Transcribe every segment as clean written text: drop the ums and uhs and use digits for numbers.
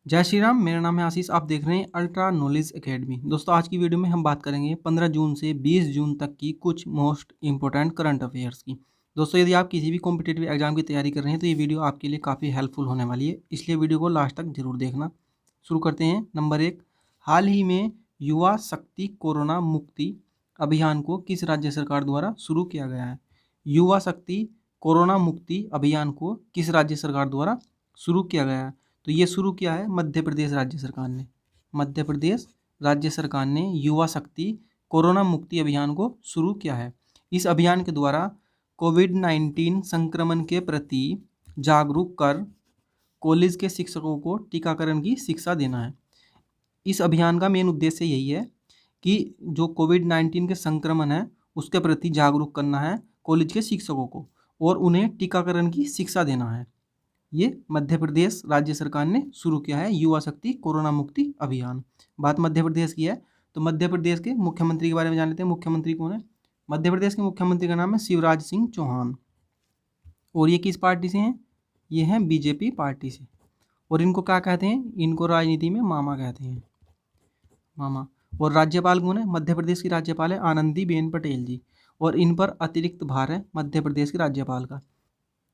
जय श्री राम। मेरा नाम है आशीष। आप देख रहे हैं अल्ट्रा नॉलेज एकेडमी। दोस्तों, आज की वीडियो में हम बात करेंगे 15 जून से 20 जून तक की कुछ मोस्ट इंपॉर्टेंट करंट अफेयर्स की। दोस्तों, यदि आप किसी भी कॉम्पिटिटिव एग्जाम की तैयारी कर रहे हैं तो ये वीडियो आपके लिए काफ़ी हेल्पफुल होने वाली है, इसलिए वीडियो को लास्ट तक जरूर देखना। शुरू करते हैं। नंबर 1, हाल ही में युवा शक्ति कोरोना मुक्ति अभियान को किस राज्य सरकार द्वारा शुरू किया गया है? युवा शक्ति कोरोना मुक्ति अभियान को किस राज्य सरकार द्वारा शुरू किया गया है? तो ये शुरू किया है मध्य प्रदेश राज्य सरकार ने। मध्य प्रदेश राज्य सरकार ने युवा शक्ति कोरोना मुक्ति अभियान को शुरू किया है। इस अभियान के द्वारा कोविड-19 संक्रमण के प्रति जागरूक कर कॉलेज के शिक्षकों को टीकाकरण की शिक्षा देना है। इस अभियान का मेन उद्देश्य यही है कि जो कोविड-19 के संक्रमण है उसके प्रति जागरूक करना है कॉलेज के शिक्षकों को और उन्हें टीकाकरण की शिक्षा देना है। ये मध्य प्रदेश राज्य सरकार ने शुरू किया है युवा शक्ति कोरोना मुक्ति अभियान। बात मध्य प्रदेश की है तो मध्य प्रदेश के मुख्यमंत्री के बारे में जान लेते हैं। मुख्यमंत्री कौन है? मध्य प्रदेश के मुख्यमंत्री का नाम है शिवराज सिंह चौहान और ये किस पार्टी से हैं? ये हैं बीजेपी पार्टी से। और इनको क्या कहते हैं? इनको राजनीति में मामा कहते हैं, मामा। और राज्यपाल कौन है? मध्य प्रदेश की राज्यपाल है आनंदीबेन पटेल जी और इन पर अतिरिक्त भार है मध्य प्रदेश के राज्यपाल का।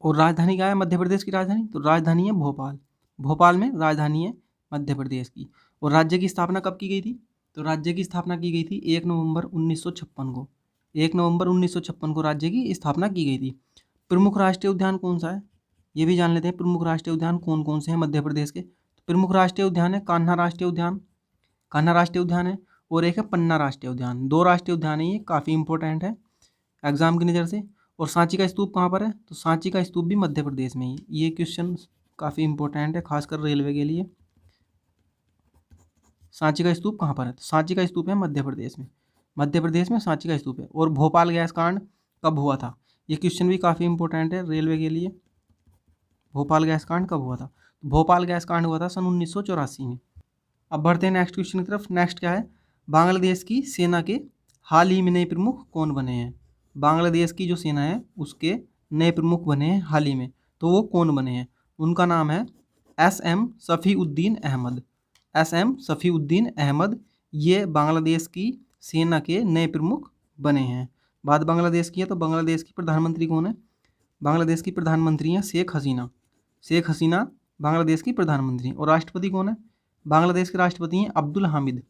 और राजधानी क्या है मध्य प्रदेश की राजधानी? तो राजधानी है भोपाल। भोपाल में राजधानी है मध्य प्रदेश की। और राज्य की स्थापना कब की गई थी? तो राज्य की स्थापना की गई थी 1 नवंबर 1956 को। 1 नवंबर 1956 को राज्य की स्थापना की गई थी। प्रमुख राष्ट्रीय उद्यान कौन सा है? ये भी जान लेते हैं। प्रमुख राष्ट्रीय उद्यान कौन कौन से हैं मध्य प्रदेश के? तो प्रमुख राष्ट्रीय उद्यान है कान्हा राष्ट्रीय उद्यान, कान्हा राष्ट्रीय उद्यान है, और एक है पन्ना राष्ट्रीय उद्यान। 2 राष्ट्रीय उद्यान है, ये काफ़ी इंपॉर्टेंट है एग्जाम की नज़र से। और सांची का स्तूप कहाँ पर है? तो सांची का स्तूप भी मध्य प्रदेश में ही। ये क्वेश्चन काफ़ी इंपॉर्टेंट है खासकर रेलवे के लिए। सांची का स्तूप कहाँ पर है? तो सांची का स्तूप है मध्य प्रदेश में। मध्य प्रदेश में सांची का स्तूप है। और भोपाल गैस कांड कब हुआ था? ये क्वेश्चन भी काफ़ी इंपॉर्टेंट है रेलवे के लिए। भोपाल गैस कांड कब हुआ था? भोपाल गैस कांड हुआ था सन 1984 में। अब बढ़ते हैं नेक्स्ट क्वेश्चन की तरफ। नेक्स्ट क्या है? बांग्लादेश की सेना के हाल ही में नए प्रमुख कौन बने हैं? बांग्लादेश की जो सेना है उसके नए प्रमुख बने हैं हाल ही में। तो वो कौन बने हैं? उनका नाम है SM सफ़ीउद्दीन अहमद। SM सफ़ीउद्दीन अहमद ये बांग्लादेश की सेना के नए प्रमुख बने हैं। बात बांग्लादेश की है तो बांग्लादेश की प्रधानमंत्री कौन है? बांग्लादेश की प्रधानमंत्री हैं शेख हसीना। शेख हसीना बांग्लादेश की प्रधानमंत्री। और राष्ट्रपति कौन है? बांग्लादेश के राष्ट्रपति हैं अब्दुल हामिद।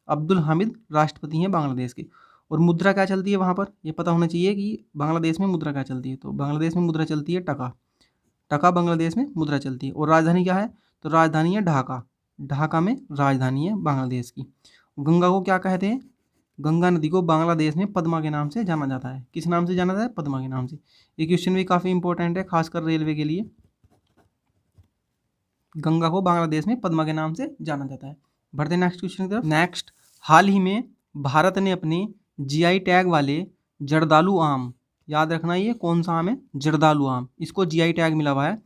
अब्दुल हामिद राष्ट्रपति हैं बांग्लादेश के। और मुद्रा क्या चलती है वहाँ पर? ये पता होना चाहिए कि बांग्लादेश में मुद्रा क्या चलती है। तो बांग्लादेश में मुद्रा चलती है टका। टका बांग्लादेश में मुद्रा चलती है। और राजधानी क्या है? तो राजधानी है ढाका। ढाका में राजधानी है बांग्लादेश की। गंगा को क्या कहते हैं? गंगा नदी को बांग्लादेश में पद्मा के नाम से जाना जाता है। किस नाम से जाना जाता है? पद्मा के नाम से। ये क्वेश्चन भी काफ़ी इंपॉर्टेंट है खासकर रेलवे के लिए। गंगा को बांग्लादेश में पद्मा के नाम से जाना जाता है। बढ़ते नेक्स्ट क्वेश्चन की तरफ। नेक्स्ट, हाल ही में भारत ने अपने GI टैग वाले जर्दालू आम, याद रखना ये कौन सा आम है? जर्दालू आम। इसको GI टैग मिला हुआ है।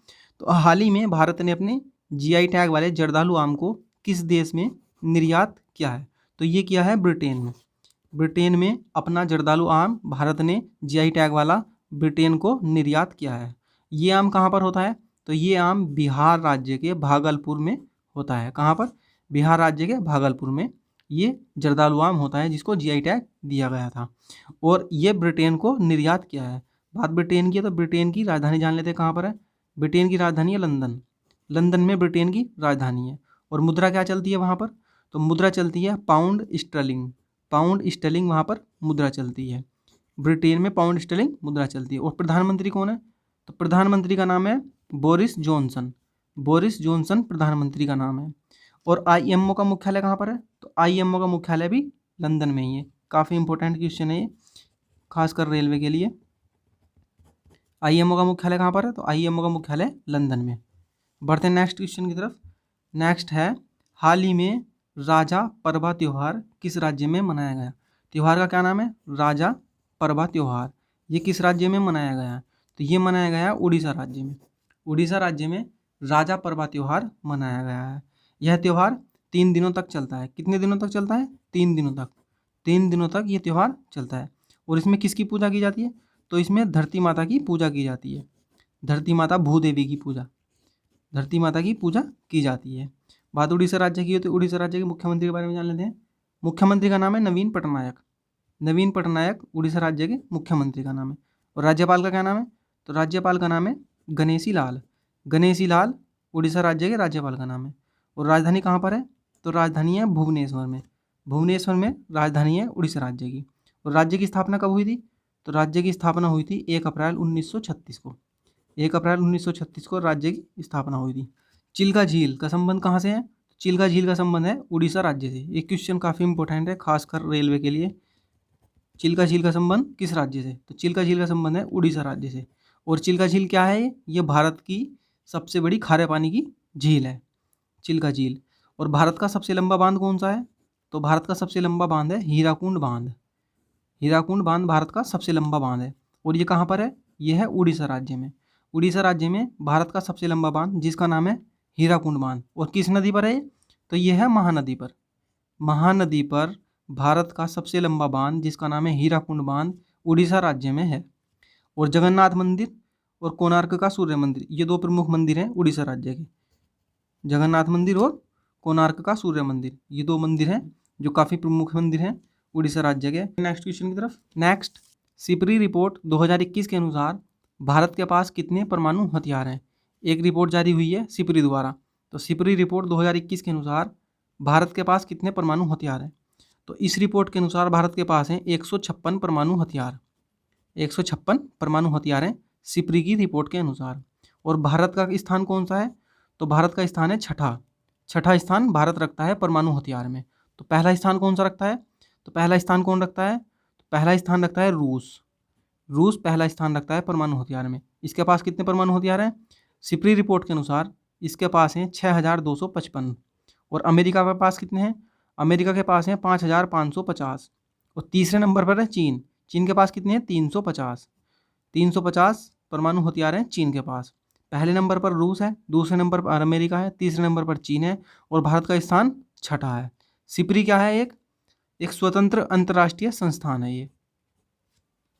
तो हाल ही में भारत ने अपने GI टैग वाले जर्दालू आम को किस देश में निर्यात किया है? तो ये किया है ब्रिटेन में। ब्रिटेन में अपना जर्दालू आम भारत ने GI टैग वाला ब्रिटेन को निर्यात किया है। ये आम कहाँ पर होता है? तो ये आम बिहार राज्य के भागलपुर में होता है। कहाँ पर? बिहार राज्य के भागलपुर में ये जर्दालू आम होता है जिसको GI टैग दिया गया था और ये ब्रिटेन को निर्यात किया है। बात ब्रिटेन की है तो ब्रिटेन की राजधानी जान लेते हैं कहाँ पर है। ब्रिटेन की राजधानी है लंदन। लंदन में ब्रिटेन की राजधानी है। और मुद्रा क्या चलती है वहाँ पर? तो मुद्रा चलती है पाउंड स्टर्लिंग। पाउंड स्टर्लिंग वहाँ पर मुद्रा चलती है। ब्रिटेन में पाउंड स्टर्लिंग मुद्रा चलती है। और प्रधानमंत्री कौन है? तो प्रधानमंत्री का नाम है बोरिस जॉनसन। बोरिस जॉनसन प्रधानमंत्री का नाम है। और IMO का मुख्यालय कहाँ पर है? तो IMO का मुख्यालय भी लंदन में ही है। काफ़ी इंपॉर्टेंट क्वेश्चन है ये खासकर रेलवे के लिए। IMO का मुख्यालय कहाँ पर है? तो IMO का मुख्यालय लंदन में। बढ़ते हैं नेक्स्ट क्वेश्चन की तरफ। नेक्स्ट है, हाल ही में राजा परबा त्यौहार किस राज्य में मनाया गया? त्यौहार का क्या नाम है? राजा परबा त्यौहार। ये किस राज्य में मनाया गया? तो ये मनाया गया उड़ीसा राज्य में। उड़ीसा राज्य में राजा परबा त्यौहार मनाया गया है। यह त्यौहार 3 दिनों तक चलता है। कितने दिनों तक चलता है? 3 दिनों तक। 3 दिनों तक ये त्यौहार चलता है। और इसमें किसकी पूजा की जाती है? तो इसमें धरती माता की पूजा की जाती है। धरती माता भूदेवी की पूजा, धरती माता की पूजा की जाती है। बात उड़ीसा राज्य की हो तो उड़ीसा राज्य के मुख्यमंत्री के बारे में जान लेते हैं। मुख्यमंत्री का नाम है नवीन पटनायक। नवीन पटनायक उड़ीसा राज्य के मुख्यमंत्री का नाम है। और राज्यपाल का क्या नाम है? तो राज्यपाल का नाम है गणेशी लाल। गणेशी लाल उड़ीसा राज्य के राज्यपाल का नाम है। और राजधानी कहाँ पर है? तो राजधानी है भुवनेश्वर में। भुवनेश्वर में राजधानी है उड़ीसा राज्य की। और राज्य की स्थापना कब हुई थी? तो राज्य की स्थापना हुई थी 1 अप्रैल 1936 को। 1 अप्रैल 1936 को राज्य की स्थापना हुई थी। चिल्का झील का संबंध कहाँ से है? चिल्का झील का संबंध है उड़ीसा राज्य से। ये क्वेश्चन काफ़ी इंपॉर्टेंट है, खासकर रेलवे के लिए। चिल्का झील का संबंध किस राज्य से? तो चिल्का झील का संबंध है उड़ीसा राज्य से। और चिल्का झील क्या है? ये भारत की सबसे बड़ी खारे पानी की झील है चिल्का झील। और भारत का सबसे लंबा बांध कौन सा है? तो भारत का सबसे लंबा बांध है हीराकुंड बांध। हीराकुंड बांध भारत का सबसे लंबा बांध है। और ये कहाँ पर है? ये है उड़ीसा राज्य में। उड़ीसा राज्य में भारत का सबसे लंबा बांध, जिसका नाम है हीराकुंड बांध। और किस नदी पर है? तो ये है महानदी पर। महानदी पर भारत का सबसे लंबा बांध, जिसका नाम है हीराकुंड बांध, उड़ीसा राज्य में है। और जगन्नाथ मंदिर और कोणार्क का सूर्य मंदिर, ये दो प्रमुख मंदिर हैं उड़ीसा राज्य के। जगन्नाथ मंदिर और कोणार्क का सूर्य मंदिर, ये दो मंदिर हैं जो काफ़ी प्रमुख मंदिर हैं उड़ीसा राज्य के। नेक्स्ट क्वेश्चन की तरफ। नेक्स्ट, सिपरी रिपोर्ट 2021 के अनुसार भारत के पास कितने परमाणु हथियार हैं? एक रिपोर्ट जारी हुई है सिपरी द्वारा। तो सिपरी रिपोर्ट 2021 के अनुसार भारत के पास कितने परमाणु हथियार हैं? तो इस रिपोर्ट के अनुसार भारत के पास हैं 156 परमाणु हथियार। 156 परमाणु हथियार हैं सिपरी की रिपोर्ट के अनुसार। और भारत का स्थान कौन सा है? तो भारत का स्थान है छठा स्थान भारत रखता है परमाणु हथियार में। तो पहला स्थान कौन सा रखता है? तो पहला स्थान कौन रखता है? तो पहला स्थान रखता है रूस पहला स्थान रखता है परमाणु हथियार में। इसके पास कितने परमाणु हथियार हैं? सिपरी रिपोर्ट के अनुसार इसके पास हैं 6255। और अमेरिका के पास कितने हैं? अमेरिका के पास हैं 5550। और तीसरे नंबर पर है चीन। चीन के पास कितने हैं? 350 परमाणु हथियार हैं चीन के पास। पहले नंबर पर रूस है, दूसरे नंबर पर अमेरिका है, तीसरे नंबर पर चीन है, और भारत का स्थान छठा है। सिपरी क्या है? एक स्वतंत्र अंतर्राष्ट्रीय संस्थान है ये,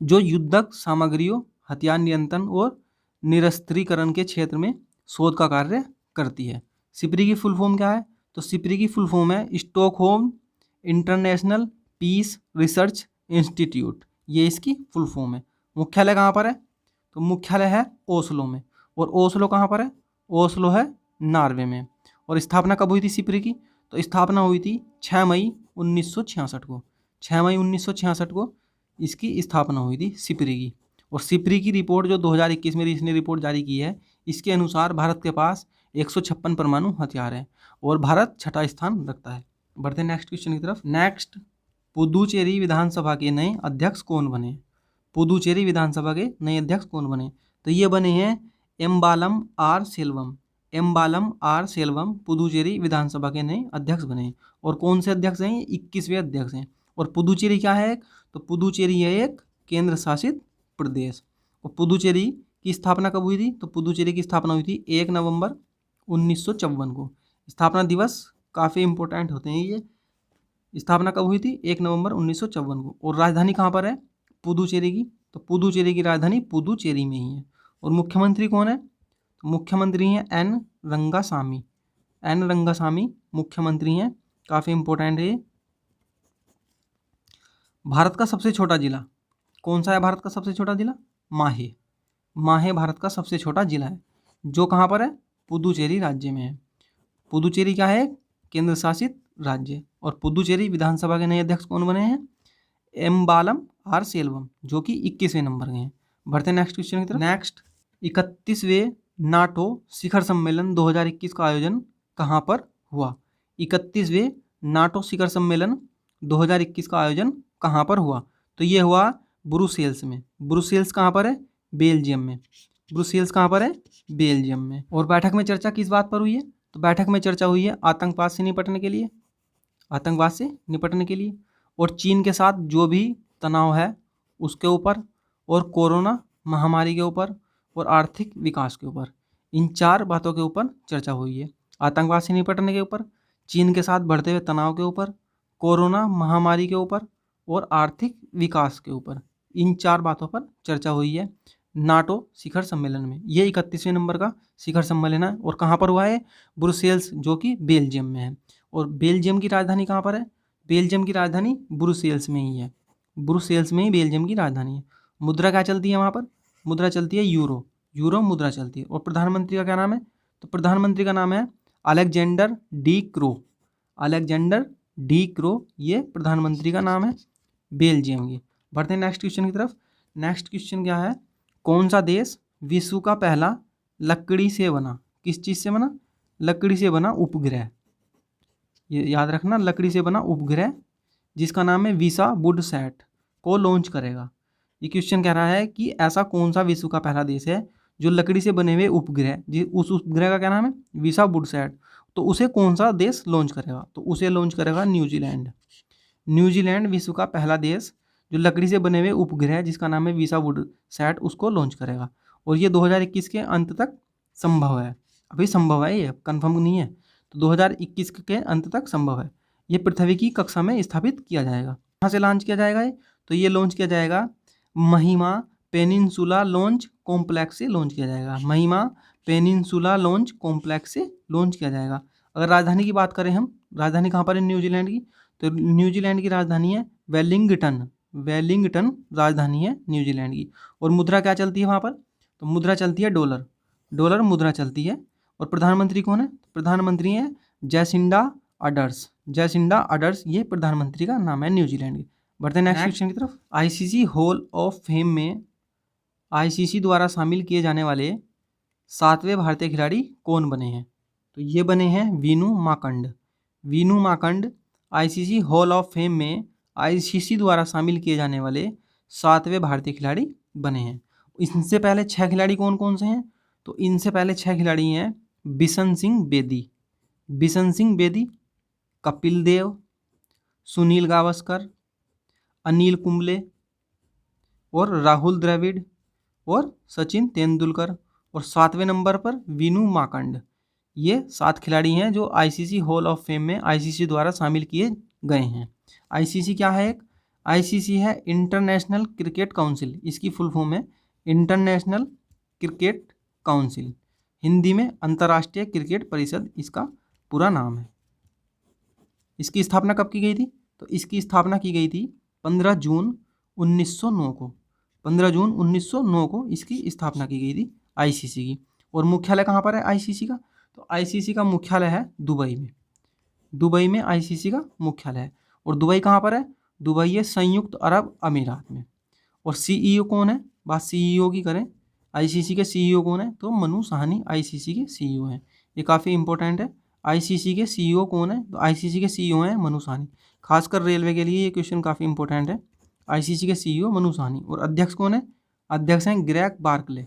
जो युद्धक सामग्रियों, हथियार नियंत्रण और निरस्त्रीकरण के क्षेत्र में शोध का कार्य करती है। सिपरी की फुल फॉर्म क्या है? तो सिपरी की फुल फॉर्म है Stockholm International Peace Research Institute. ये इसकी फुल फॉर्म है। मुख्यालय कहाँ पर है? तो मुख्यालय है ओस्लो में। और ओस्लो कहाँ पर है? ओस्लो है नॉर्वे में। और स्थापना कब हुई थी सिपरी की? तो स्थापना हुई थी 6 मई 1966 को। 6 मई 1966 को इसकी स्थापना हुई थी सिपरी की। और सिपरी की रिपोर्ट जो 2021 में इसने रिपोर्ट जारी की है, इसके अनुसार भारत के पास 156 परमाणु हथियार हैं और भारत छठा स्थान रखता है। बढ़ते नेक्स्ट क्वेश्चन की तरफ। नेक्स्ट, पुदुचेरी विधानसभा के नए अध्यक्ष कौन बने? पुदुचेरी विधानसभा के नए अध्यक्ष कौन बने? तो ये बने हैं एम्बालम आर सेल्वम। एम्बालम आर सेल्वम पुदुचेरी विधानसभा के नए अध्यक्ष बने। और कौन से अध्यक्ष हैं? 21वें अध्यक्ष हैं। और पुदुचेरी क्या है? तो पुदुचेरी है एक केंद्र शासित प्रदेश। और पुदुचेरी की स्थापना कब हुई थी? तो पुदुचेरी की स्थापना हुई थी 1 नवंबर 1954 को। स्थापना दिवस काफ़ी इंपॉर्टेंट होते हैं ये। स्थापना कब हुई थी? 1 नवंबर 1954 को। और राजधानी कहाँ पर है पुदुचेरी की? तो पुदुचेरी की राजधानी पुदुचेरी में ही है। और मुख्यमंत्री कौन है? तो मुख्यमंत्री हैं एन रंगासामी। एन रंगासामी मुख्यमंत्री हैं। काफ़ी इंपॉर्टेंट है ये। भारत का सबसे छोटा जिला कौन सा है? भारत का सबसे छोटा जिला माहे। माहे भारत का सबसे छोटा जिला है, जो कहाँ पर है? पुदुचेरी राज्य में है। पुदुचेरी क्या है? केंद्र शासित राज्य। और पुदुचेरी विधानसभा के नए अध्यक्ष कौन बने हैं? एम्बालम आर सेल्वम, जो कि 21वें नंबर के हैं। बढ़ते नेक्स्ट क्वेश्चन की तरफ। नेक्स्ट, 31वें नाटो शिखर सम्मेलन 2021 का आयोजन कहाँ पर हुआ? 31वें नाटो शिखर सम्मेलन 2021 का आयोजन कहाँ पर हुआ? तो ये हुआ ब्रुसेल्स में। ब्रुसेल्स कहाँ पर है? बेल्जियम में। ब्रुसेल्स कहाँ पर है? बेल्जियम में। और बैठक में चर्चा किस बात पर हुई है? तो बैठक में चर्चा हुई है आतंकवाद से निपटने के लिए। आतंकवाद से निपटने के लिए और चीन के साथ जो भी तनाव है उसके ऊपर, और कोरोना महामारी के ऊपर, और आर्थिक विकास के ऊपर। इन 4 बातों के ऊपर चर्चा हुई है। आतंकवाद से निपटने के ऊपर, चीन के साथ बढ़ते हुए तनाव के ऊपर, कोरोना महामारी के ऊपर और आर्थिक विकास के ऊपर। इन 4 बातों पर चर्चा हुई है नाटो शिखर सम्मेलन में। ये 31वें नंबर का शिखर सम्मेलन है और कहाँ पर हुआ है? ब्रुसेल्स, जो कि बेल्जियम में है। और बेल्जियम की राजधानी कहाँ पर है? बेल्जियम की राजधानी ब्रुसेल्स में ही है। ब्रुसेल्स में ही बेल्जियम की राजधानी है। मुद्रा क्या चलती है वहाँ पर? मुद्रा चलती है यूरो। यूरो मुद्रा चलती है। और प्रधानमंत्री का क्या नाम है? तो प्रधानमंत्री का नाम है Alexander D crow. Alexander D crow, ये प्रधानमंत्री का नाम है बेल्जियम की। बढ़ते हैं नेक्स्ट क्वेश्चन की तरफ। नेक्स्ट क्वेश्चन क्या है? कौन सा देश विश्व का पहला लकड़ी से बना, किस चीज़ से बना? लकड़ी से बना उपग्रह, ये याद रखना, लकड़ी से बना उपग्रह जिसका नाम है वीसाबुडसैट को लॉन्च करेगा। ये क्वेश्चन कह रहा है कि ऐसा कौन सा विश्व का पहला देश है जो लकड़ी से बने हुए उपग्रह, उस उपग्रह का क्या नाम है? वीसाबुडसैट। तो उसे कौन सा देश लॉन्च करेगा? तो उसे लॉन्च करेगा न्यूजीलैंड। न्यूजीलैंड विश्व का पहला देश जो लकड़ी से बने हुए उपग्रह जिसका नाम है वीसाबुडसैट, उसको लॉन्च करेगा। और ये 2021 के अंत तक संभव है। अभी संभव है, ये कंफर्म नहीं है। तो 2021 के अंत तक संभव है। ये पृथ्वी की कक्षा में स्थापित किया जाएगा। कहाँ से लॉन्च किया जाएगा ये? तो ये लॉन्च किया जाएगा महिमा पेनिनसुला लॉन्च कॉम्प्लेक्स से लॉन्च किया जाएगा। महिमा पेनिनसुला लॉन्च कॉम्प्लेक्स से लॉन्च किया जाएगा। अगर राजधानी की बात करें हम, राजधानी कहाँ पर है न्यूजीलैंड की? तो न्यूजीलैंड की राजधानी है वेलिंगटन। वेलिंगटन राजधानी है न्यूजीलैंड की। और मुद्रा क्या चलती है वहाँ पर? तो मुद्रा चलती है डॉलर। डॉलर मुद्रा चलती है। और प्रधानमंत्री कौन है? प्रधानमंत्री है जैसिंडा अडर्स। जैसिंडा अडर्स, ये प्रधानमंत्री का नाम है न्यूजीलैंड की। बढ़ते हैं नेक्स्ट क्वेश्चन की तरफ। आईसीसी हॉल ऑफ फेम में आईसीसी द्वारा शामिल किए जाने वाले 7वें भारतीय खिलाड़ी कौन बने हैं? तो ये बने हैं Vinoo Mankad. Vinoo Mankad ICC hall of fame में आईसीसी द्वारा शामिल किए जाने वाले 7वें भारतीय खिलाड़ी बने हैं। इनसे पहले 6 खिलाड़ी कौन कौन से हैं? तो इनसे पहले 6 खिलाड़ी हैं बिशन सिंह बेदी, बिशन सिंह बेदी, कपिल देव, सुनील गावस्कर, अनिल कुंबले और राहुल द्रविड़ और सचिन तेंदुलकर। और 7वें नंबर पर वीनू माकंड। ये 7 खिलाड़ी हैं जो आईसीसी हॉल ऑफ फेम में आईसीसी द्वारा शामिल किए गए हैं। आईसीसी क्या है? एक आईसीसी है इंटरनेशनल क्रिकेट काउंसिल। इसकी फुल फॉर्म है इंटरनेशनल क्रिकेट काउंसिल, हिंदी में अंतर्राष्ट्रीय क्रिकेट परिषद इसका पूरा नाम है। इसकी स्थापना कब की गई थी? तो इसकी स्थापना की गई थी 15 जून 1909 को। 15 जून 1909 को इसकी स्थापना की गई थी आईसीसी की। और मुख्यालय कहाँ पर है आईसीसी का? तो आईसीसी का मुख्यालय है दुबई में। दुबई में आईसीसी का मुख्यालय है। और दुबई कहाँ पर है? दुबई है संयुक्त अरब अमीरात में। और सीईओ कौन है? बात सीईओ की करें, आईसीसी के सीईओ कौन है? तो मनु साहनी आईसीसी के सीईओ हैं। ये काफ़ी इंपॉर्टेंट है। आईसीसी के सीईओ कौन है? तो आईसीसी के सीईओ हैं मनु साहनी। खासकर रेलवे के लिए ये क्वेश्चन काफ़ी इंपॉर्टेंट है। आईसीसी के सीईओ मनु साहनी। और अध्यक्ष कौन है? अध्यक्ष हैं ग्रेग बार्कले।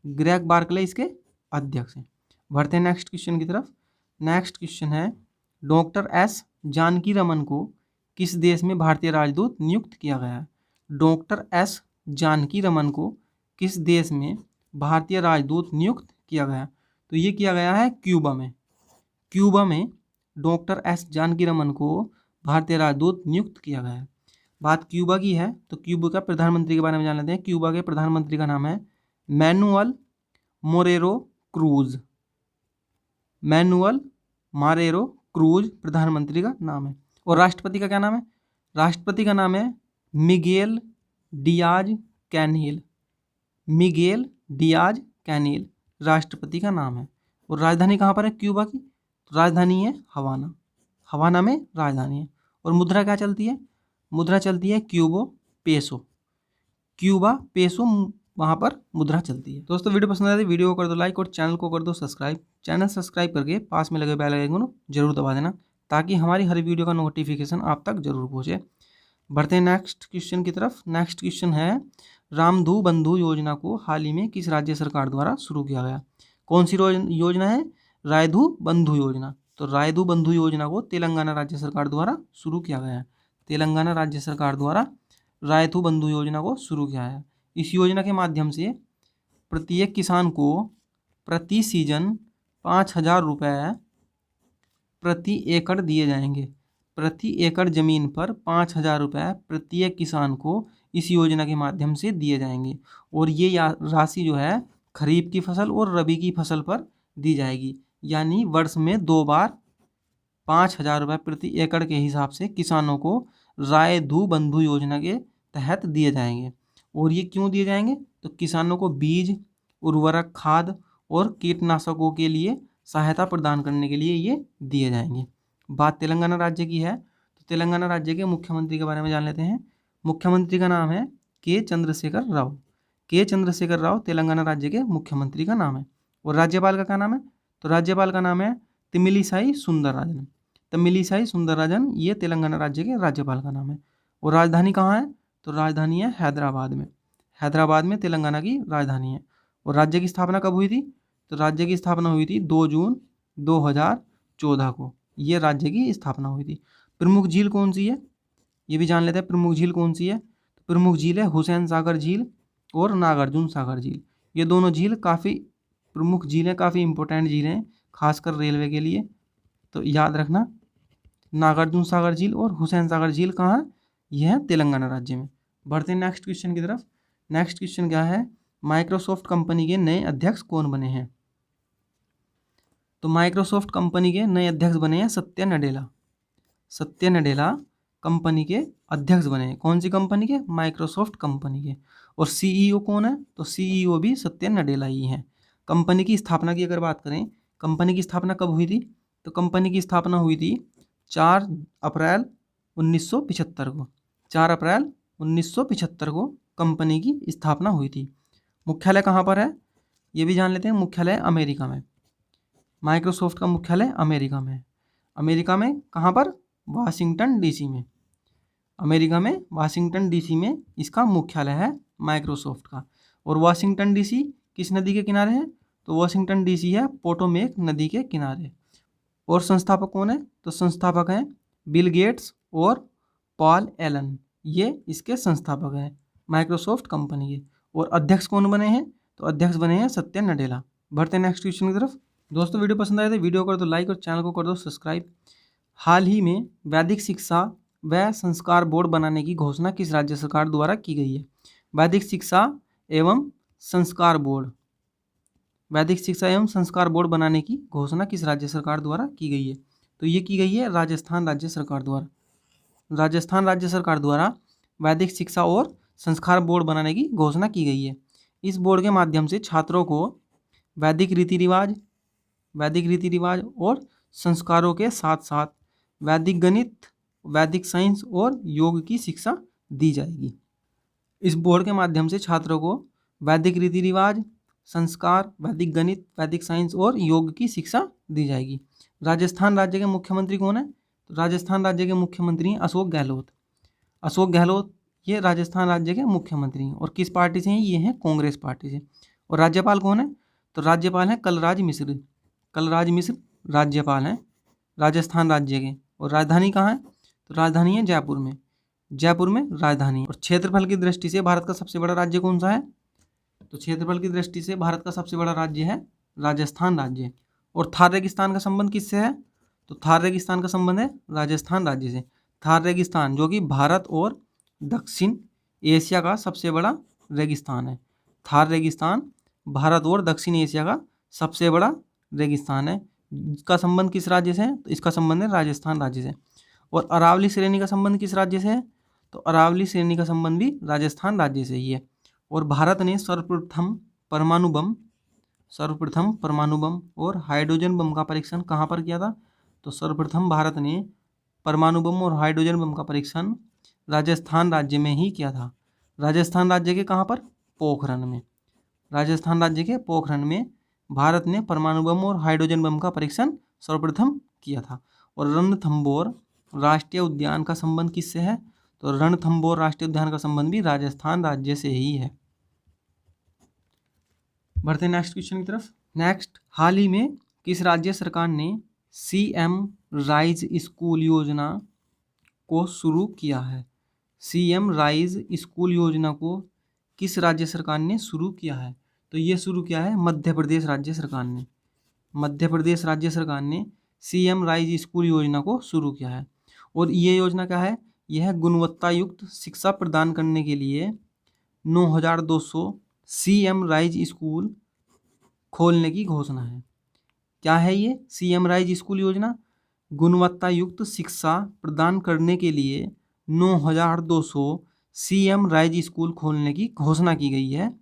ग्रेग बार्कले इसके अध्यक्ष हैं। बढ़ते हैं नेक्स्ट क्वेश्चन की तरफ। नेक्स्ट क्वेश्चन है डॉक्टर एस जानकी रमन को किस देश में भारतीय राजदूत नियुक्त किया गया है? डॉक्टर एस जानकी रमन को किस देश में भारतीय राजदूत नियुक्त किया गया? तो ये किया गया है क्यूबा में। क्यूबा में डॉक्टर एस जानकी रमन को भारतीय राजदूत नियुक्त किया गया है। बात क्यूबा की है तो क्यूबा का प्रधानमंत्री के बारे में जान लेते हैं। क्यूबा के प्रधानमंत्री का नाम है Manuel Marrero Cruz. Manuel Marrero Cruz प्रधानमंत्री का नाम है। और राष्ट्रपति का क्या नाम है? राष्ट्रपति का नाम है मिगेल डियाज कैनिल। मिगेल डियाज कैनिल राष्ट्रपति का नाम है। और राजधानी कहाँ पर है क्यूबा की? तो राजधानी है हवाना। हवाना में राजधानी है। और मुद्रा क्या चलती है? मुद्रा चलती है क्यूबो पेसो। क्यूबा पेसो वहाँ पर मुद्रा चलती है। दोस्तों वीडियो पसंद आए तो वीडियो को कर दो लाइक और चैनल को कर दो सब्सक्राइब। चैनल सब्सक्राइब करके पास में लगे बेल आइकन को जरूर दबा देना ताकि हमारी हर वीडियो का नोटिफिकेशन आप तक जरूर पहुँचे। बढ़ते हैं नेक्स्ट क्वेश्चन की तरफ। नेक्स्ट क्वेश्चन है रामधू बंधु योजना को हाल ही में किस राज्य सरकार द्वारा शुरू किया गया? कौन सी योजना है? रायधू बंधु योजना। तो रायधू बंधु योजना को तेलंगाना राज्य सरकार द्वारा शुरू किया गया है। तेलंगाना राज्य सरकार द्वारा रायधू बंधु योजना को शुरू किया है। इस योजना के माध्यम से प्रत्येक किसान को प्रति सीजन 5,000 रुपये प्रति एकड़ दिए जाएंगे। प्रति एकड़ जमीन पर 5,000 रुपये प्रत्येक किसान को इस योजना के माध्यम से दिए जाएंगे। और ये राशि जो है खरीफ की फसल और रबी की फसल पर दी जाएगी, यानी वर्ष में 2 बार 5,000 रुपये प्रति एकड़ के हिसाब से किसानों को रायधु बंधु योजना के तहत दिए जाएंगे। और ये क्यों दिए जाएंगे? तो किसानों को बीज, उर्वरक, खाद और कीटनाशकों के लिए सहायता प्रदान करने के लिए ये दिए जाएंगे। बात तेलंगाना राज्य की है, तो तेलंगाना राज्य के मुख्यमंत्री के बारे में जान लेते हैं। मुख्यमंत्री का नाम है के चंद्रशेखर राव। के चंद्रशेखर राव तेलंगाना राज्य के मुख्यमंत्री का नाम है। और राज्यपाल का क्या नाम है? तो राज्यपाल का नाम है तमिलिसाई सुंदरराजन। तमिलिसाई सुंदरराजन ये तेलंगाना राज्य के राज्यपाल का नाम है। और राजधानी कहाँ है? तो राजधानी है हैदराबाद में। हैदराबाद में तेलंगाना की राजधानी है। और राज्य की स्थापना कब हुई थी? तो राज्य की स्थापना हुई थी 2 जून 2014 को, ये राज्य की स्थापना हुई थी। प्रमुख झील कौन सी है? ये भी जान लेते हैं, प्रमुख झील कौन सी है? तो प्रमुख झील है हुसैन सागर झील और नागार्जुन सागर झील। ये दोनों झील काफ़ी प्रमुख झील हैं, काफ़ी इंपॉर्टेंट झील हैं, खासकर रेलवे के लिए। तो याद रखना, नागार्जुन सागर झील और हुसैन सागर झील कहाँ? यह है तेलंगाना राज्य में। बढ़ते हैं नेक्स्ट क्वेश्चन की तरफ। नेक्स्ट क्वेश्चन क्या है? माइक्रोसॉफ्ट कंपनी के नए अध्यक्ष कौन बने हैं? तो माइक्रोसॉफ्ट कंपनी के नए अध्यक्ष बने हैं सत्या नडेला। सत्या नडेला कंपनी के अध्यक्ष बने हैं। कौन सी कंपनी के? माइक्रोसॉफ्ट कंपनी के। और सीईओ कौन है? तो सीईओ भी सत्या नडेला ही हैं। कंपनी की स्थापना की अगर बात करें, कंपनी की स्थापना कब हुई थी? तो कंपनी की स्थापना हुई थी 4 अप्रैल 1975 को। 4 अप्रैल 1975 को कंपनी की स्थापना हुई थी। मुख्यालय कहाँ पर है? ये भी जान लेते हैं, मुख्यालय अमेरिका में। माइक्रोसॉफ्ट का मुख्यालय अमेरिका में। अमेरिका में कहाँ पर? वाशिंगटन डीसी में। अमेरिका में वाशिंगटन डीसी में इसका मुख्यालय है माइक्रोसॉफ्ट का। और वाशिंगटन डीसी किस नदी के किनारे है? तो वाशिंगटन डीसी है पोटोमेक नदी के किनारे। और संस्थापक कौन है? तो संस्थापक हैं बिल गेट्स और पॉल एलन, ये इसके संस्थापक हैं माइक्रोसॉफ्ट कंपनी के। और अध्यक्ष कौन बने हैं? तो अध्यक्ष बने हैं सत्या नडेला। बढ़ते हैं नेक्स्ट क्वेश्चन की तरफ। दोस्तों वीडियो पसंद आए तो वीडियो कर दो लाइक और चैनल को कर दो सब्सक्राइब। हाल ही में वैदिक शिक्षा व संस्कार बोर्ड बनाने की घोषणा किस राज्य सरकार द्वारा की गई है? वैदिक शिक्षा एवं संस्कार बोर्ड, वैदिक शिक्षा एवं संस्कार बोर्ड बनाने की घोषणा किस राज्य सरकार द्वारा की गई है? तो ये की गई है राजस्थान राज्य सरकार द्वारा। राजस्थान राज्य सरकार द्वारा वैदिक शिक्षा और संस्कार बोर्ड बनाने की घोषणा की गई है। इस बोर्ड के माध्यम से छात्रों को वैदिक रीति रिवाज और संस्कारों के साथ साथ वैदिक गणित, वैदिक साइंस और योग की शिक्षा दी जाएगी। इस बोर्ड के माध्यम से छात्रों को वैदिक रीति रिवाज, संस्कार, वैदिक गणित, वैदिक साइंस और योग की शिक्षा दी जाएगी। राजस्थान राज्य के मुख्यमंत्री कौन है? तो राजस्थान राज्य के मुख्यमंत्री हैं अशोक गहलोत। अशोक गहलोत ये राजस्थान राज्य के मुख्यमंत्री हैं। और किस पार्टी से हैं? ये हैं कांग्रेस पार्टी से। और राज्यपाल कौन है? तो राज्यपाल हैं कलराज मिश्र। कलराज मिश्र राज्यपाल हैं राजस्थान राज्य के। और राजधानी कहाँ है? तो राजधानी है जयपुर में। जयपुर में राजधानी। और क्षेत्रफल की दृष्टि से भारत का सबसे बड़ा राज्य कौन सा है? तो क्षेत्रफल की दृष्टि से भारत का सबसे बड़ा राज्य है राजस्थान राज्य। और थार रेगिस्तान का संबंध किससे है? तो थार रेगिस्तान का संबंध है राजस्थान राज्य से। थार रेगिस्तान जो कि भारत और दक्षिण एशिया का सबसे बड़ा रेगिस्तान है। थार रेगिस्तान भारत और दक्षिण एशिया का सबसे बड़ा रेगिस्तान है। इसका संबंध किस राज्य से है? तो इसका संबंध है राजस्थान राज्य से। और अरावली श्रेणी का संबंध किस राज्य से है? तो अरावली श्रेणी का संबंध भी राजस्थान राज्य से ही है। और भारत ने सर्वप्रथम परमाणु बम और हाइड्रोजन बम का परीक्षण कहाँ पर किया था? तो सर्वप्रथम भारत ने परमाणु बम और हाइड्रोजन बम का परीक्षण राजस्थान राज्य में ही किया था। राजस्थान राज्य के कहाँ पर? पोखरण में। राजस्थान राज्य के पोखरण में भारत ने परमाणु बम और हाइड्रोजन बम का परीक्षण सर्वप्रथम किया था। और रणथंभौर राष्ट्रीय उद्यान का संबंध किससे है? तो रणथंभौर राष्ट्रीय उद्यान का संबंध भी राजस्थान राज्य से ही है। बढ़ते हैं नेक्स्ट क्वेश्चन की तरफ। नेक्स्ट, हाल ही में किस राज्य सरकार ने CM राइज स्कूल योजना को शुरू किया है? CM राइज स्कूल योजना को किस राज्य सरकार ने शुरू किया है? तो ये शुरू किया है मध्य प्रदेश राज्य सरकार ने। मध्य प्रदेश राज्य सरकार ने CM राइज स्कूल योजना को शुरू किया है। और ये योजना क्या है? यह गुणवत्ता युक्त शिक्षा प्रदान करने के लिए 9,200 CM राइज स्कूल खोलने की घोषणा है। क्या है ये CM राइज स्कूल योजना? गुणवत्ता युक्त शिक्षा प्रदान करने के लिए 9,200 CM राइज स्कूल खोलने की घोषणा की गई है।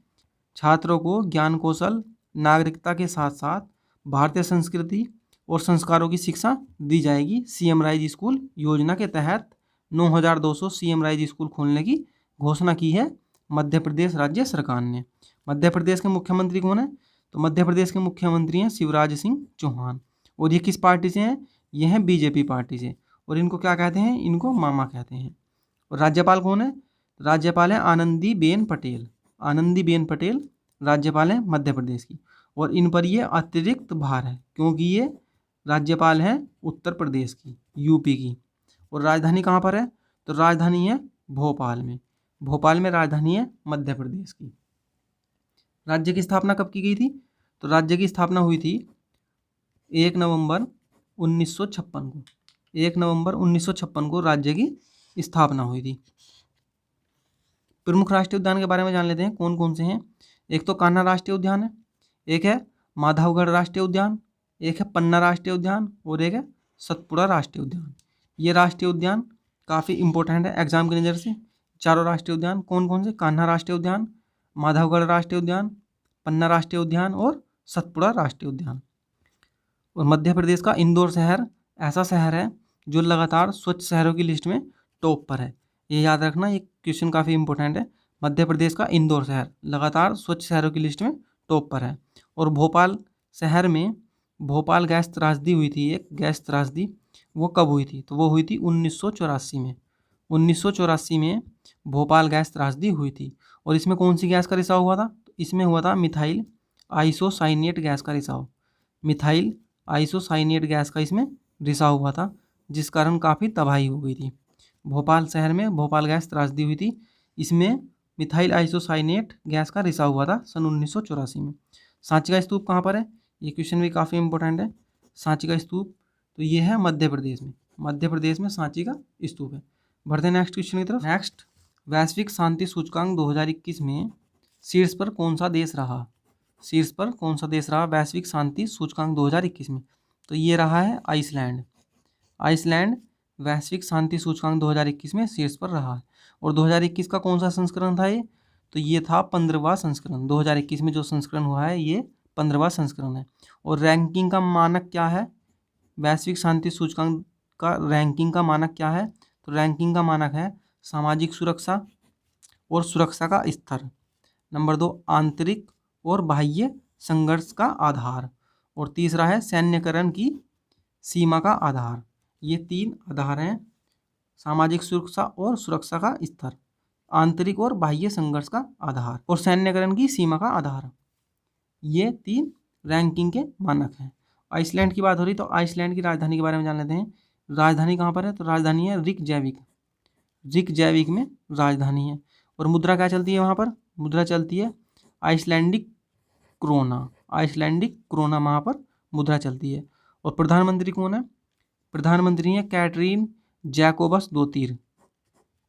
छात्रों को ज्ञान कौशल, नागरिकता के साथ साथ भारतीय संस्कृति और संस्कारों की शिक्षा दी जाएगी। CM राइज स्कूल योजना के तहत 9,200 CM राइज स्कूल खोलने की घोषणा की है मध्य प्रदेश राज्य सरकार ने। मध्य प्रदेश के मुख्यमंत्री कौन है? तो मध्य प्रदेश के मुख्यमंत्री हैं शिवराज सिंह चौहान। और ये किस पार्टी से हैं? ये हैं BJP पार्टी से। और इनको क्या कहते हैं? इनको मामा कहते हैं। और राज्यपाल कौन है? राज्यपाल है आनंदीबेन पटेल। आनंदीबेन पटेल राज्यपाल हैं मध्य प्रदेश की। और इन पर ये अतिरिक्त भार है क्योंकि ये राज्यपाल हैं उत्तर प्रदेश की, UP की। और राजधानी कहाँ पर है? तो राजधानी है भोपाल में। भोपाल में राजधानी है मध्य प्रदेश की। राज्य की स्थापना कब की गई थी? तो राज्य की स्थापना हुई थी 1 नवंबर 1956 को। 1 नवंबर 1956 को राज्य की स्थापना हुई थी। प्रमुख राष्ट्रीय उद्यान के बारे में जान लेते हैं कौन कौन से हैं। एक तो कान्हा राष्ट्रीय उद्यान है, एक है माधवगढ़ राष्ट्रीय उद्यान, एक है पन्ना राष्ट्रीय उद्यान और एक है सतपुड़ा राष्ट्रीय उद्यान। ये राष्ट्रीय उद्यान काफ़ी इंपॉर्टेंट है एग्जाम की नज़र से। चारों राष्ट्रीय उद्यान कौन कौन से? कान्हा राष्ट्रीय उद्यान, माधवगढ़ राष्ट्रीय उद्यान, पन्ना राष्ट्रीय उद्यान और सतपुड़ा राष्ट्रीय उद्यान। और मध्य प्रदेश का इंदौर शहर ऐसा शहर है जो लगातार स्वच्छ शहरों की लिस्ट में टॉप पर है। ये याद रखना, ये क्वेश्चन काफ़ी इंपॉर्टेंट है। मध्य प्रदेश का इंदौर शहर लगातार स्वच्छ शहरों की लिस्ट में टॉप पर है। और भोपाल शहर में भोपाल गैस त्रासदी हुई थी, एक गैस त्रासदी, वो कब हुई थी? तो वो हुई थी 1984 में। 1984 में भोपाल गैस त्रासदी हुई थी। और इसमें कौन सी गैस का रिसाव हुआ था? तो इसमें हुआ था मिथाइल आइसोसाइनेट गैस का रिसाव। मिथाइल आइसोसाइनेट गैस का इसमें रिसाव हुआ था, जिस कारण काफ़ी तबाही हो गई थी। भोपाल शहर में भोपाल गैस त्रासदी हुई थी, इसमें मिथाइल आइसोसाइनेट गैस का रिसाव हुआ था सन 1984 में। सांची का स्तूप कहाँ पर है? ये क्वेश्चन भी काफ़ी इंपॉर्टेंट है। सांची का स्तूप तो ये है मध्य प्रदेश में। मध्य प्रदेश में सांची का स्तूप है। बढ़ते हैं नेक्स्ट क्वेश्चन की तरफ। नेक्स्ट, वैश्विक शांति सूचकांक 2021 में शीर्ष पर कौन सा देश रहा? शीर्ष पर कौन सा देश रहा वैश्विक शांति सूचकांक 2021 में? तो ये रहा है आइसलैंड। आइसलैंड वैश्विक शांति सूचकांक 2021 में शीर्ष पर रहा है। और 2021 का कौन सा संस्करण था ये? तो ये था 15वां संस्करण। 2021 में जो संस्करण हुआ है ये 15वां संस्करण है। और रैंकिंग का मानक क्या है? वैश्विक शांति सूचकांक का रैंकिंग का मानक क्या है? तो रैंकिंग का मानक है सामाजिक सुरक्षा और सुरक्षा का स्तर। नंबर 2, आंतरिक और बाह्य संघर्ष का आधार। और तीसरा है सैन्यकरण की सीमा का आधार। ये 3 आधार हैं, सामाजिक सुरक्षा और सुरक्षा का स्तर, आंतरिक और बाह्य संघर्ष का आधार और सैन्यकरण की सीमा का आधार। ये 3 रैंकिंग के मानक हैं। आइसलैंड की बात हो रही तो आइसलैंड की राजधानी के बारे में जान लेते हैं। राजधानी कहाँ पर है? तो राजधानी है रिकजैविक। रिकजैविक में राजधानी है। और मुद्रा क्या चलती है वहाँ पर? मुद्रा चलती है आइसलैंडिक क्रोना। आइसलैंडिक क्रोना वहाँ पर मुद्रा चलती है। और प्रधानमंत्री कौन है? प्रधानमंत्री हैं कैटरीन जैकोबस दोतीर।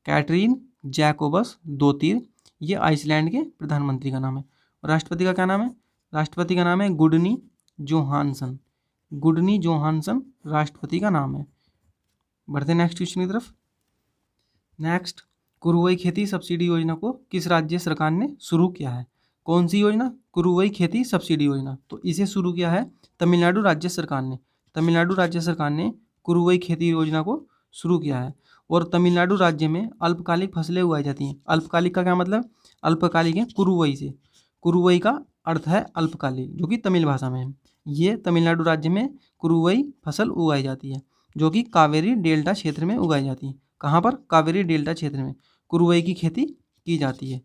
कैटरीन जैकोबस दोतीर, ये आइसलैंड के प्रधानमंत्री का नाम है। और राष्ट्रपति का क्या नाम है? राष्ट्रपति का नाम है गुडनी जोहानसन। गुडनी जोहानसन राष्ट्रपति का नाम है। बढ़ते नेक्स्ट क्वेश्चन की तरफ। नेक्स्ट, कुरुवई खेती सब्सिडी योजना को किस राज्य सरकार ने शुरू किया है? कौन सी योजना? कुरुवई खेती सब्सिडी योजना। तो इसे शुरू किया है तमिलनाडु राज्य सरकार ने। तमिलनाडु राज्य सरकार ने कुरुवई खेती योजना को शुरू किया है। और तमिलनाडु राज्य में अल्पकालिक फसलें उगाई जाती हैं। अल्पकालिक का क्या मतलब? अल्पकालिक है कुरुवई से। कुरुवई का अर्थ है अल्पकालिक, जो कि तमिल भाषा में है। ये तमिलनाडु राज्य में कुरुवई फसल उगाई जाती है, जो कि कावेरी डेल्टा क्षेत्र में उगाई जाती है। कहाँ पर? कावेरी डेल्टा क्षेत्र में कुरुवई की खेती की जाती है।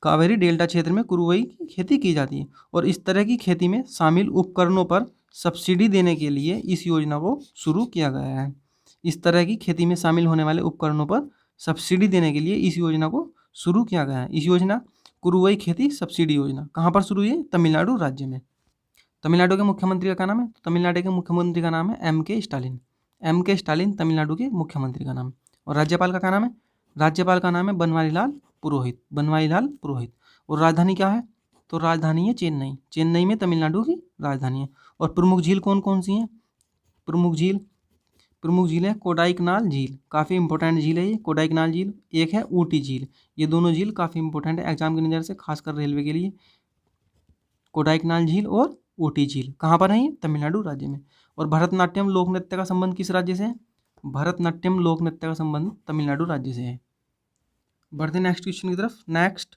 कावेरी डेल्टा क्षेत्र में कुरुवई की खेती की जाती है। और इस तरह की खेती में शामिल उपकरणों पर सब्सिडी देने के लिए इस योजना को शुरू किया गया है। इस तरह की खेती में शामिल होने वाले उपकरणों पर सब्सिडी देने के लिए इस योजना को शुरू किया गया है। इस योजना कुरुवई खेती सब्सिडी योजना कहाँ पर शुरू हुई है? तमिलनाडु राज्य में। तमिलनाडु के मुख्यमंत्री का क्या नाम है? तमिलनाडु के मुख्यमंत्री का नाम है M.K. Stalin. M.K. Stalin Tamil Nadu के मुख्यमंत्री का नाम है। और राज्यपाल का क्या नाम है? राज्यपाल का नाम है बनवारी लाल पुरोहित, बनवारी लाल पुरोहित। और राजधानी क्या है? तो राजधानी है चेन्नई, चेन्नई में तमिलनाडु की राजधानी है। और प्रमुख झील कौन कौन सी हैं? प्रमुख झील है कोडाईकनाल झील, काफ़ी इंपॉर्टेंट झील है ये कोडाईकनाल झील। एक है ऊटी झील, ये दोनों झील काफ़ी इंपॉर्टेंट है एग्जाम की नज़र से, खासकर रेलवे के लिए। कोडाईकनाल झील और ऊटी झील कहाँ पर है? ये तमिलनाडु राज्य में। और भरतनाट्यम लोक नृत्य का संबंध किस राज्य से है? भरतनाट्यम लोक नृत्य का संबंध तमिलनाडु राज्य से है। बढ़ते नेक्स्ट क्वेश्चन की तरफ। नेक्स्ट,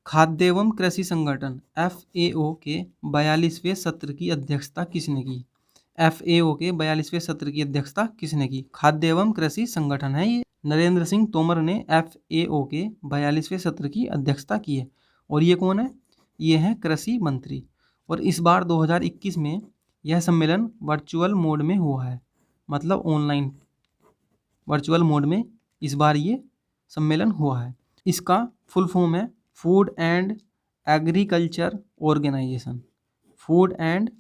खाद्य एवं कृषि संगठन FAO के 42वें सत्र की अध्यक्षता किसने की? FAO के 42वें सत्र की अध्यक्षता किसने की? खाद्य एवं कृषि संगठन है ये, नरेंद्र सिंह तोमर ने FAO के 42वें सत्र की अध्यक्षता की है। और ये कौन है? ये है कृषि मंत्री। और इस बार 2021 में यह सम्मेलन वर्चुअल मोड में हुआ है, मतलब ऑनलाइन वर्चुअल मोड में इस बार ये सम्मेलन हुआ है। इसका फुल फॉर्म है food and agriculture organisation, food and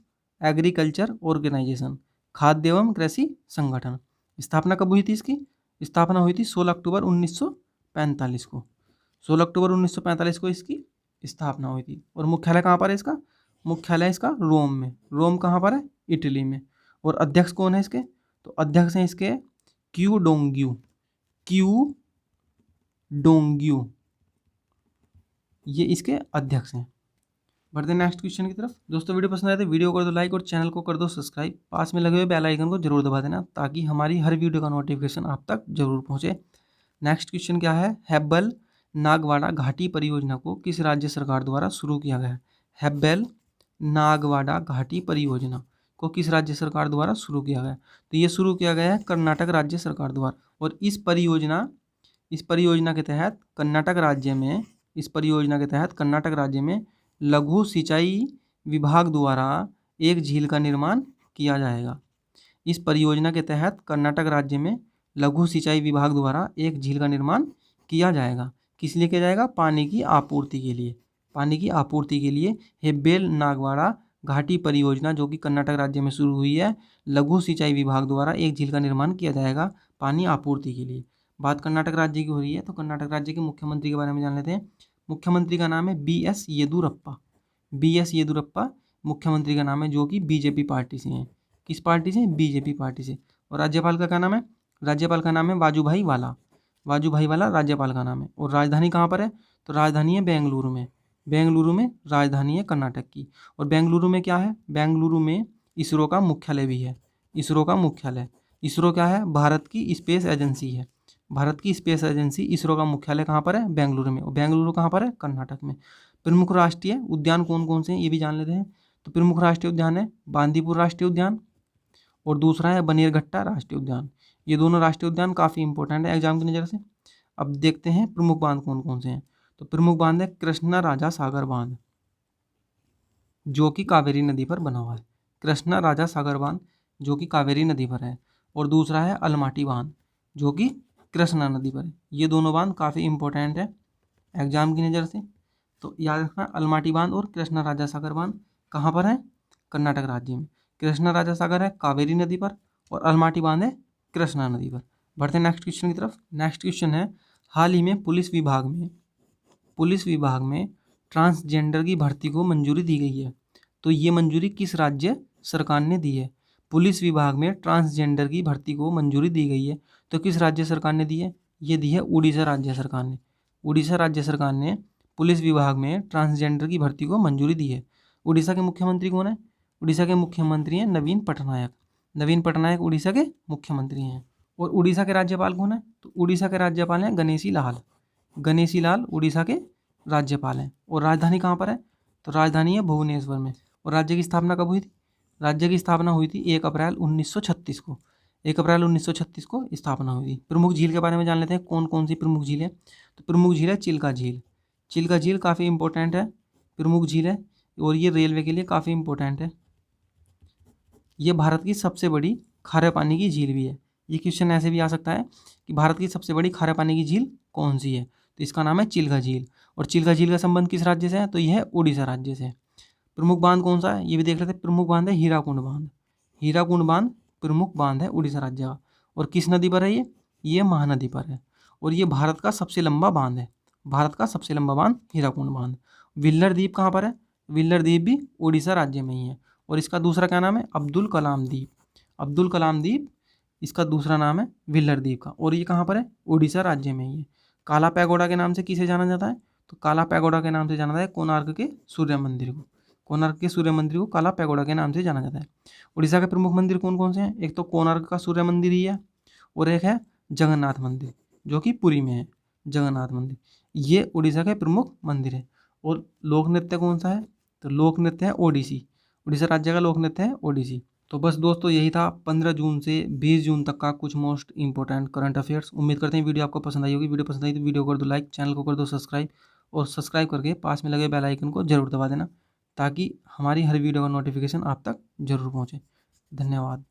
agriculture organisation, खाद्य एवं कृषि संगठन। स्थापना कब हुई थी इसकी? स्थापना हुई थी 16 अक्टूबर 1945 को, 16 अक्टूबर 1945 को इसकी स्थापना हुई थी। और मुख्यालय कहाँ पर है इसका? मुख्यालय इसका रोम में। रोम कहाँ पर है? इटली में। और अध्यक्ष कौन है इसके? तो अध्यक्ष हैं इसके क्यू डोंग्यू, क्यू डोंग्यू, ये इसके अध्यक्ष हैं। बढ़ते हैं नेक्स्ट क्वेश्चन की तरफ। दोस्तों वीडियो पसंद आए तो वीडियो कर दो लाइक और चैनल को कर दो सब्सक्राइब, पास में लगे हुए बेल आइकन को जरूर दबा देना ताकि हमारी हर वीडियो का नोटिफिकेशन आप तक जरूर पहुंचे। नेक्स्ट क्वेश्चन क्या है? हेब्बल नागवाड़ा घाटी परियोजना को किस राज्य सरकार द्वारा शुरू किया गया है? हेब्बल नागवाड़ा घाटी परियोजना को किस राज्य सरकार द्वारा शुरू किया गया? तो ये शुरू किया गया है कर्नाटक राज्य सरकार द्वारा। और इस परियोजना के तहत कर्नाटक राज्य में लघु सिंचाई विभाग द्वारा एक झील का निर्माण किया जाएगा। इस परियोजना के तहत कर्नाटक राज्य में लघु सिंचाई विभाग द्वारा एक झील का निर्माण किया जाएगा। किस लिए किया जाएगा? पानी की आपूर्ति के लिए, पानी की आपूर्ति के लिए हेब्बल नागवाड़ा घाटी परियोजना जो कि कर्नाटक राज्य में शुरू हुई है, लघु सिंचाई विभाग द्वारा एक झील का निर्माण किया जाएगा पानी आपूर्ति के लिए। बात कर्नाटक राज्य की हो रही है तो कर्नाटक राज्य के मुख्यमंत्री के बारे में जान लेते हैं। मुख्यमंत्री का नाम है BS येदुरप्पा, BS येदुरप्पा मुख्यमंत्री का नाम है, जो कि बीजेपी पार्टी से हैं। किस पार्टी से? बीजेपी पार्टी से। और राज्यपाल का क्या नाम है? राज्यपाल का नाम है वाजूभाई वाला, वाजूभाई वाला राज्यपाल का नाम है। और राजधानी कहाँ पर है? तो राजधानी है बेंगलुरु में, बेंगलुरु में राजधानी है कर्नाटक की। और बेंगलुरु में क्या है? बेंगलुरु में इसरो का मुख्यालय भी है, इसरो का मुख्यालय। इसरो क्या है? भारत की स्पेस एजेंसी है, भारत की स्पेस एजेंसी इसरो का मुख्यालय कहाँ पर है? बेंगलुरु में। और बेंगलुरु कहाँ पर है? कर्नाटक में। प्रमुख राष्ट्रीय उद्यान कौन कौन से हैं ये भी जान लेते हैं। तो प्रमुख राष्ट्रीय उद्यान है बांदीपुर राष्ट्रीय उद्यान और दूसरा है बनेरघट्टा राष्ट्रीय उद्यान। ये दोनों राष्ट्रीय उद्यान काफ़ी इंपॉर्टेंट है एग्जाम की नज़र से। अब देखते हैं प्रमुख बांध कौन कौन से हैं। तो प्रमुख बांध है कृष्णा राजा सागर बांध, जो कि कावेरी नदी पर बना हुआ है, कृष्णा राजा सागर बांध जो कि कावेरी नदी पर है। और दूसरा है अलमाटी बांध जो कि कृष्णा नदी पर है। ये दोनों बांध काफ़ी इंपॉर्टेंट है एग्जाम की नज़र से, तो याद रखना अलमाटी बांध और कृष्णा राजा सागर बांध कहाँ पर है? कर्नाटक राज्य में। कृष्णा राजा सागर है कावेरी नदी पर और अलमाटी बांध है कृष्णा नदी पर। बढ़ते हैं नेक्स्ट क्वेश्चन की तरफ। नेक्स्ट क्वेश्चन है, हाल ही में पुलिस विभाग में ट्रांसजेंडर की भर्ती को मंजूरी दी गई है, तो ये मंजूरी किस राज्य सरकार ने दी है? पुलिस विभाग में ट्रांसजेंडर की भर्ती को मंजूरी दी गई है, तो किस राज्य सरकार ने दी है? ये दी है उड़ीसा राज्य सरकार ने। उड़ीसा राज्य सरकार ने पुलिस विभाग में ट्रांसजेंडर की भर्ती को मंजूरी दी है। उड़ीसा के मुख्यमंत्री कौन है? उड़ीसा के मुख्यमंत्री हैं नवीन पटनायक, नवीन पटनायक उड़ीसा के मुख्यमंत्री हैं। और उड़ीसा के राज्यपाल कौन है? तो उड़ीसा के राज्यपाल हैं गणेशी लाल, गणेशी लाल उड़ीसा के राज्यपाल हैं। और राजधानी कहाँ पर है? तो राजधानी है भुवनेश्वर में। और राज्य की स्थापना कब हुई थी? राज्य की स्थापना हुई थी 1 अप्रैल 1936 को, 1 अप्रैल 1936 को स्थापना हुई थी। प्रमुख झील के बारे में जान लेते हैं, कौन कौन सी प्रमुख झील है। तो प्रमुख झील है चिल्का झील, चिल्का झील काफ़ी इंपॉर्टेंट है, प्रमुख झील है और ये रेलवे के लिए काफ़ी इंपॉर्टेंट है। ये भारत की सबसे बड़ी खारे पानी की झील भी है। ये क्वेश्चन ऐसे भी आ सकता है कि भारत की सबसे बड़ी खारे पानी की झील कौन सी है? तो इसका नाम है चिल्का झील। और चिल्का झील का संबंध किस राज्य से है? तो यह है उड़ीसा राज्य से। प्रमुख बांध कौन सा है ये भी देख लेते हैं। प्रमुख बांध है हीराकुंड बांध, हीराकुंड बांध प्रमुख बांध है उड़ीसा राज्य का। और किस नदी पर है ये? ये महानदी पर है और ये भारत का सबसे लंबा बांध है। भारत का सबसे लंबा बांध हीराकुंड बांध। व्हीलर द्वीप कहाँ पर है? व्हीलर द्वीप भी उड़ीसा राज्य में ही है और इसका दूसरा क्या नाम है? अब्दुल कलाम द्वीप। अब्दुल कलाम द्वीप इसका दूसरा नाम है व्हीलर द्वीप का और ये कहाँ पर है? उड़ीसा राज्य में ही है। काला पैगोडा के नाम से किसे जाना जाता है? तो काला पैगोडा के नाम से जाना जाता है कोणार्क के सूर्य मंदिर को। कोणार्क के सूर्य मंदिर को काला पैगोडा के नाम से जाना जाता है। उड़ीसा के प्रमुख मंदिर कौन कौन से हैं? एक तो कोणार्क का सूर्य मंदिर ही है और एक है जगन्नाथ मंदिर जो कि पुरी में है। जगन्नाथ मंदिर ये उड़ीसा के प्रमुख मंदिर है। और लोक नृत्य कौन सा है? तो लोक नृत्य है ओडिसी। उड़ीसा राज्य का लोक नृत्य है ओडिसी। तो बस दोस्तों यही था 15 जून से 20 जून तक का कुछ मोस्ट इंपॉर्टेंट करंट अफेयर्स। उम्मीद करते हैं वीडियो आपको पसंद आई होगी। वीडियो पसंद आई तो वीडियो कर दो लाइक, चैनल को कर दो सब्सक्राइब और सब्सक्राइब करके पास में लगे बेल आइकन को जरूर दबा देना ताकि हमारी हर वीडियो का नोटिफिकेशन आप तक जरूर पहुँचे। धन्यवाद।